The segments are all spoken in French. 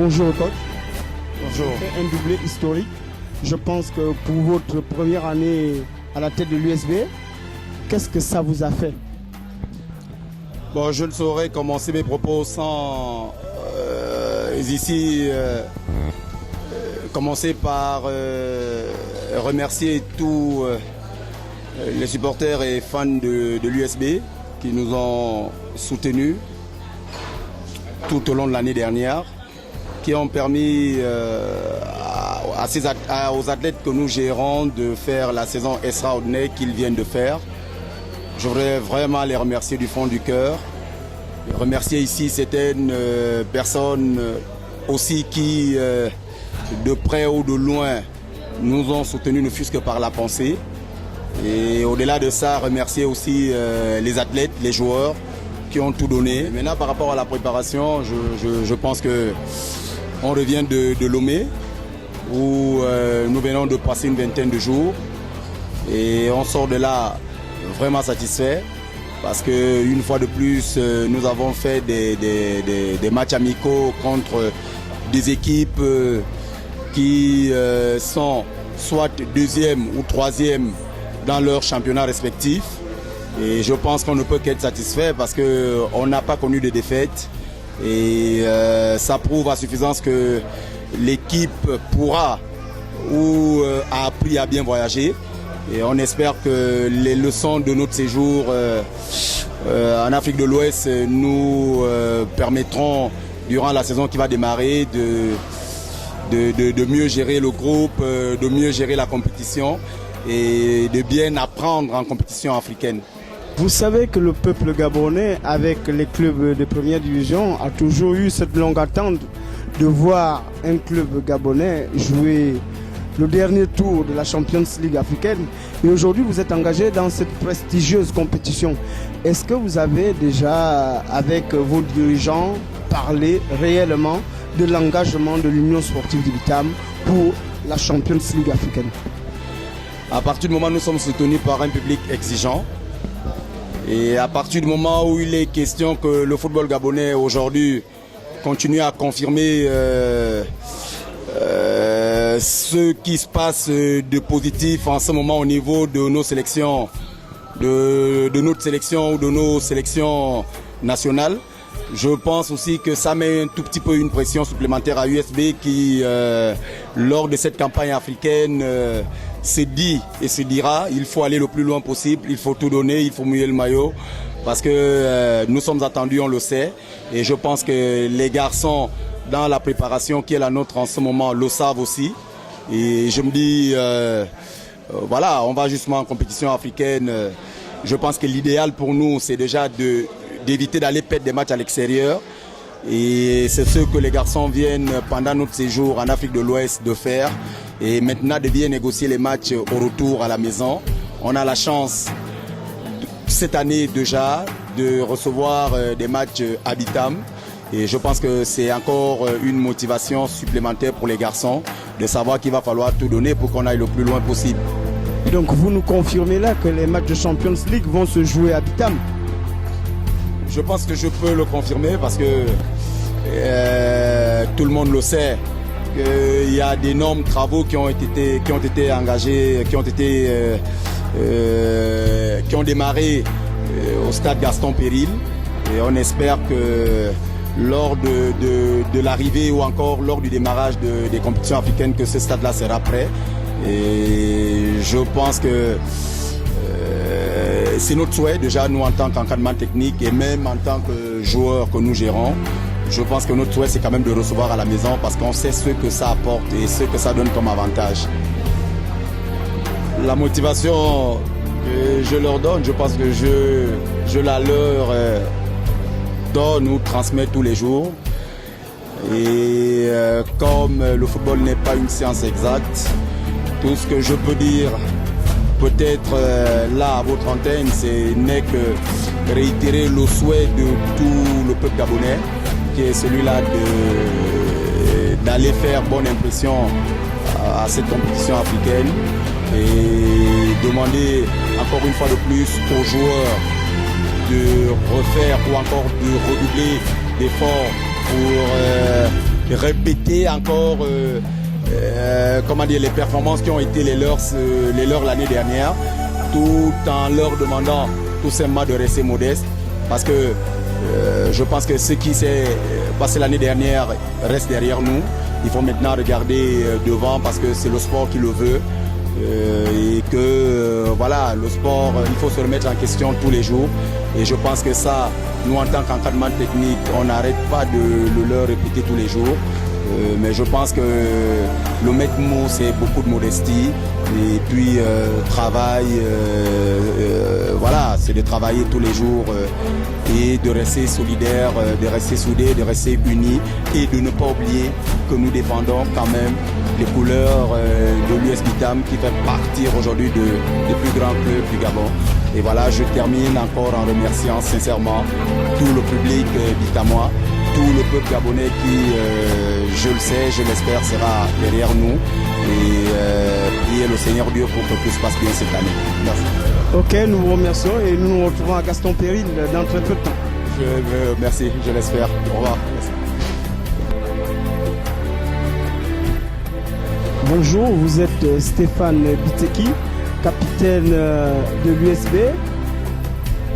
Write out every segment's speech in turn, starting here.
bonjour coach. Bonjour. Vous faites un doublé historique. Je pense que pour votre première année à la tête de l'USB, qu'est-ce que ça vous a fait? Bon, je ne saurais commencer mes propos sans commencer par remercier tous les supporters et fans de l'USB qui nous ont soutenus tout au long de l'année dernière, qui ont permis aux athlètes que nous gérons de faire la saison extraordinaire qu'ils viennent de faire. Je voudrais vraiment les remercier du fond du cœur. Remercier ici certaines personnes aussi qui, de près ou de loin, nous ont soutenus, ne fût-ce que par la pensée. Et au-delà de ça, remercier aussi les athlètes, les joueurs qui ont tout donné. Maintenant, par rapport à la préparation, je pense qu'on revient de Lomé, où nous venons de passer une vingtaine de jours. Et on sort de là vraiment satisfait, parce qu'une fois de plus, nous avons fait des matchs amicaux contre des équipes qui sont soit deuxième ou troisième dans leurs championnats respectifs. Et je pense qu'on ne peut qu'être satisfait parce qu'on n'a pas connu de défaite. Et ça prouve à suffisance que l'équipe pourra ou a appris à bien voyager. Et on espère que les leçons de notre séjour en Afrique de l'Ouest nous permettront, durant la saison qui va démarrer, de mieux gérer le groupe, de mieux gérer la compétition et de bien apprendre en compétition africaine. Vous savez que le peuple gabonais, avec les clubs de première division, a toujours eu cette longue attente de voir un club gabonais jouer le dernier tour de la Champions League africaine. Et aujourd'hui, vous êtes engagé dans cette prestigieuse compétition. Est-ce que vous avez déjà, avec vos dirigeants, parlé réellement de l'engagement de l'Union sportive du Bitam pour la Champions League africaine? À partir du moment où nous sommes soutenus par un public exigeant, et à partir du moment où il est question que le football gabonais aujourd'hui continue à confirmer ce qui se passe de positif en ce moment au niveau de nos sélections, de notre sélection ou de nos sélections nationales. Je pense aussi que ça met un tout petit peu une pression supplémentaire à USB qui, lors de cette campagne africaine, se dit et se dira, il faut aller le plus loin possible, il faut tout donner, il faut mouiller le maillot, parce que nous sommes attendus, on le sait, et je pense que les garçons, dans la préparation qui est la nôtre en ce moment, le savent aussi. Et je me dis, voilà, on va justement en compétition africaine. Je pense que l'idéal pour nous, c'est déjà d'éviter d'aller perdre des matchs à l'extérieur. Et c'est ce que les garçons viennent pendant notre séjour en Afrique de l'Ouest de faire. Et maintenant de bien négocier les matchs au retour à la maison. On a la chance cette année déjà de recevoir des matchs à Bitam. Et je pense que c'est encore une motivation supplémentaire pour les garçons de savoir qu'il va falloir tout donner pour qu'on aille le plus loin possible. Et donc vous nous confirmez là que les matchs de Champions League vont se jouer à Bitam? Je pense que je peux le confirmer parce que tout le monde le sait. Il y a d'énormes travaux qui ont été engagés, qui ont démarré au stade Gaston Péril. Et on espère que lors de l'arrivée ou encore lors du démarrage des compétitions africaines que ce stade-là sera prêt. Et je pense que c'est notre souhait déjà, nous en tant qu'encadrement technique et même en tant que joueurs que nous gérons. Je pense que notre souhait c'est quand même de recevoir à la maison parce qu'on sait ce que ça apporte et ce que ça donne comme avantage. La motivation que je leur donne, je pense que je la leur donne ou transmet tous les jours. Et comme le football n'est pas une science exacte, tout ce que je peux dire peut-être là à votre antenne, n'est que réitérer le souhait de tout le peuple gabonais, qui est celui-là d'aller faire bonne impression à cette compétition africaine et demander encore une fois de plus aux joueurs de refaire ou encore de redoubler d'efforts pour répéter encore comment dire, les performances qui ont été les leurs l'année dernière, tout en leur demandant tout simplement de rester modeste, parce que je pense que ce qui s'est passé l'année dernière reste derrière nous. Il faut maintenant regarder devant, parce que c'est le sport qui le veut, et que voilà, le sport, il faut se remettre en question tous les jours, et je pense que ça, nous en tant qu'encadrement technique, on n'arrête pas de le leur répéter tous les jours. Mais je pense que le maître mot, c'est beaucoup de modestie, et puis travail, voilà, c'est de travailler tous les jours et de rester solidaire, de rester soudés, de rester unis, et de ne pas oublier que nous défendons quand même les couleurs de l'US Bitam, qui fait partie aujourd'hui des plus grands clubs du Gabon. Et voilà, je termine encore en remerciant sincèrement tout le public bitamois, tout le peuple gabonais qui, je le sais, je l'espère, sera derrière nous, et prier le Seigneur Dieu pour que tout se passe bien cette année. Merci. Ok, nous vous remercions et nous nous retrouvons à Gaston Péril dans très peu de temps. Merci, je l'espère. Au revoir. Merci. Bonjour, vous êtes Stéphane Biteki, capitaine de l'USB,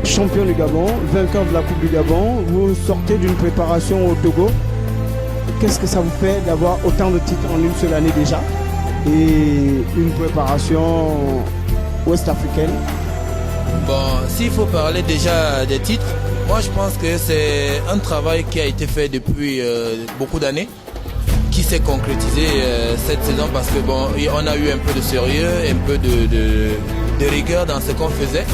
champion du Gabon, vainqueur de la Coupe du Gabon. Vous sortez d'une préparation au Togo. Qu'est-ce que ça vous fait d'avoir autant de titres en une seule année déjà, et une préparation ouest-africaine? Bon, s'il faut parler déjà des titres, moi je pense que c'est un travail qui a été fait depuis beaucoup d'années, qui s'est concrétisé cette saison, parce que bon, on a eu un peu de sérieux, un peu de rigueur dans ce qu'on faisait.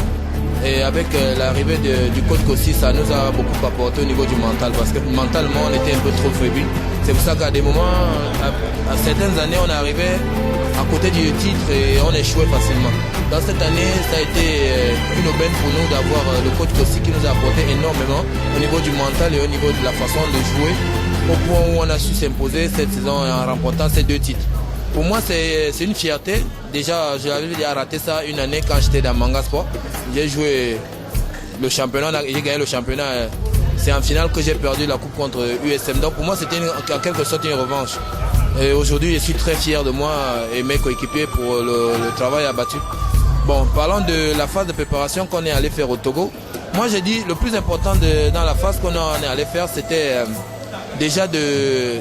Et avec l'arrivée du coach Kossi, ça nous a beaucoup apporté au niveau du mental, parce que mentalement on était un peu trop fébrile. C'est pour ça qu'à des moments, à certaines années, on arrivait à côté du titre et on échouait facilement. Dans cette année, ça a été une aubaine pour nous d'avoir le coach Kossi, qui nous a apporté énormément au niveau du mental et au niveau de la façon de jouer, au point où on a su s'imposer cette saison en remportant ces 2 titres. Pour moi, c'est une fierté. Déjà, je l'avais déjà raté ça une année quand j'étais dans Manga Sport. J'ai joué le championnat, j'ai gagné le championnat. C'est en finale que j'ai perdu la coupe contre USM. Donc pour moi, c'était en quelque sorte une revanche. Et aujourd'hui, je suis très fier de moi et mes coéquipiers pour le travail abattu. Bon, parlant de la phase de préparation qu'on est allé faire au Togo, moi j'ai dit le plus important dans la phase qu'on est allé faire, c'était déjà de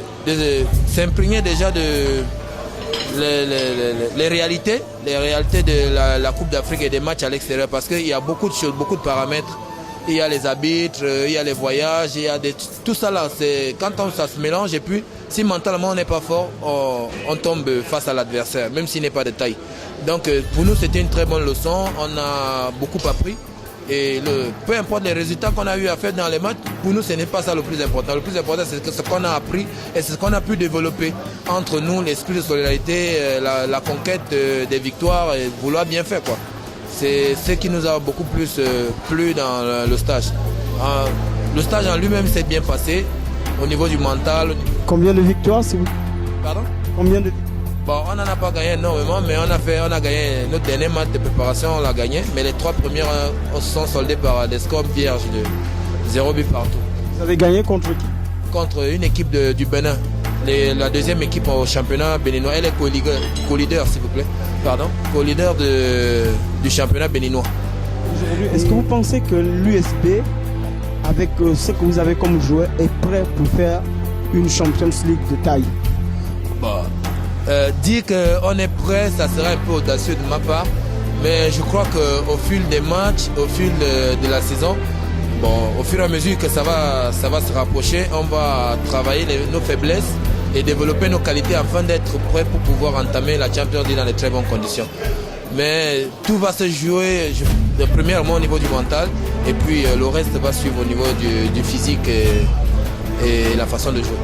s'imprégner déjà de les réalités de la Coupe d'Afrique et des matchs à l'extérieur, parce qu'il y a beaucoup de choses, beaucoup de paramètres. Il y a les arbitres, il y a les voyages, il y a tout ça là. Quand ça se mélange, et puis si mentalement on n'est pas fort, on tombe face à l'adversaire, même s'il n'est pas de taille. Donc pour nous, c'était une très bonne leçon. On a beaucoup appris. Et peu importe les résultats qu'on a eu à faire dans les matchs, pour nous ce n'est pas ça le plus important. Le plus important, c'est ce qu'on a appris et ce qu'on a pu développer entre nous, l'esprit de solidarité, la conquête des victoires et vouloir bien faire, quoi. C'est ce qui nous a beaucoup plus plu dans le stage. Le stage en lui-même s'est bien passé au niveau du mental. Combien de victoires, si vous... Pardon? Combien de... Bon, on n'en a pas gagné énormément, mais on a gagné notre dernier match de préparation, on l'a gagné. Mais les 3 premières se sont soldées par des scores vierges de 0 but partout. Vous avez gagné contre qui? Contre une équipe du Bénin. La deuxième équipe au championnat béninois. Elle est co-leader, s'il vous plaît. Pardon, co-leader du championnat béninois. Aujourd'hui, est-ce que vous pensez que l'USB, avec ce que vous avez comme joueur, est prêt pour faire une Champions League de taille? Bon. Dire qu'on est prêt, ça serait un peu audacieux de ma part, mais je crois qu'au fil des matchs, au fil de la saison, bon, au fur et à mesure que ça va se rapprocher, on va travailler nos faiblesses et développer nos qualités afin d'être prêt pour pouvoir entamer la Champions League dans de très bonnes conditions. Mais tout va se jouer premièrement au niveau du mental, et puis le reste va suivre au niveau du physique et la façon de jouer.